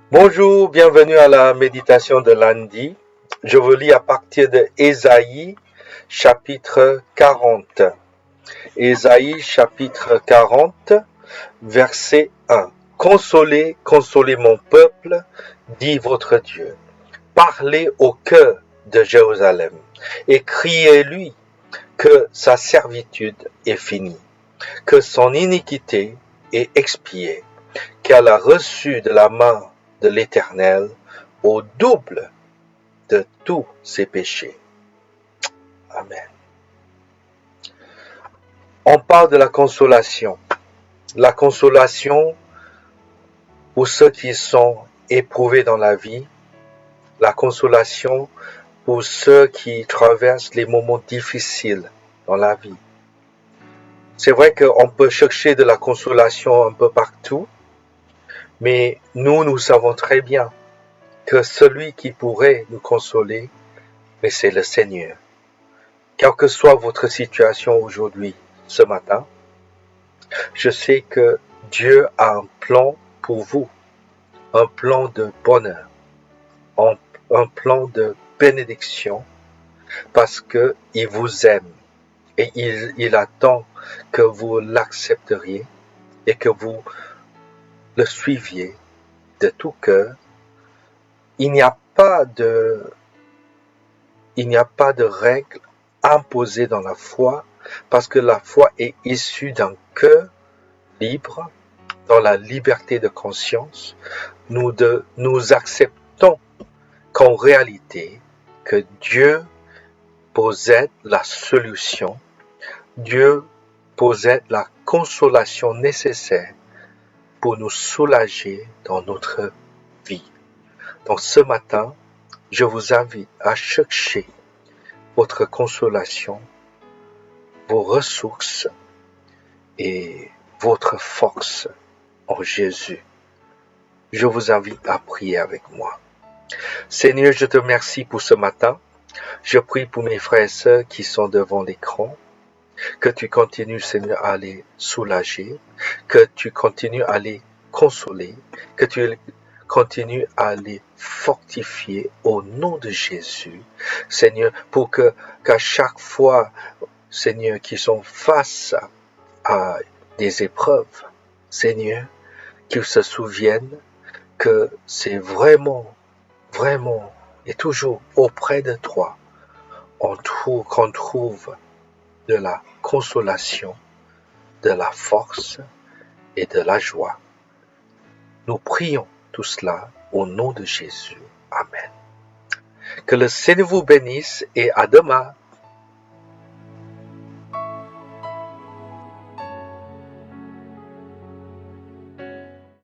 Bonjour, bienvenue à la méditation de lundi. Je vous lis à partir de Ésaïe chapitre 40. Ésaïe chapitre 40, verset 1. Consolez, consolez mon peuple, dit votre Dieu. Parlez au cœur de Jérusalem et criez-lui que sa servitude est finie, que son iniquité est expiée, qu'elle a reçu de la main de l'Éternel au double de tous ses péchés. Amen. On parle de la consolation. La consolation pour ceux qui sont éprouvés dans la vie. La consolation pour ceux qui traversent les moments difficiles dans la vie. C'est vrai qu'on peut chercher de la consolation un peu partout, mais nous savons très bien que celui qui pourrait nous consoler, mais c'est le Seigneur. Quelle que soit votre situation aujourd'hui, ce matin, je sais que Dieu a un plan pour vous, un plan de bonheur, un plan de bénédiction, parce qu'il vous aime et il attend que vous l'accepteriez et que vous le suiviez de tout cœur. Il n'y a pas de règle imposée dans la foi, parce que la foi est issue d'un cœur libre, dans la liberté de conscience. Nous acceptons qu'en réalité, que Dieu possède la solution, Dieu possède la consolation nécessaire pour nous soulager dans notre vie. Donc ce matin, je vous invite à chercher votre consolation, vos ressources et votre force en Jésus. Je vous invite à prier avec moi. Seigneur, je te remercie pour ce matin. Je prie pour mes frères et sœurs qui sont devant l'écran, que tu continues, Seigneur, à les soulager, que tu continues à les consoler, que tu continues à les fortifier au nom de Jésus, Seigneur, pour qu'à chaque fois, Seigneur, qu'ils sont face à des épreuves, Seigneur, qu'ils se souviennent que c'est vraiment et toujours auprès de toi qu'on trouve de la consolation, de la force et de la joie. Nous prions tout cela au nom de Jésus. Amen. Que le Seigneur vous bénisse et à demain.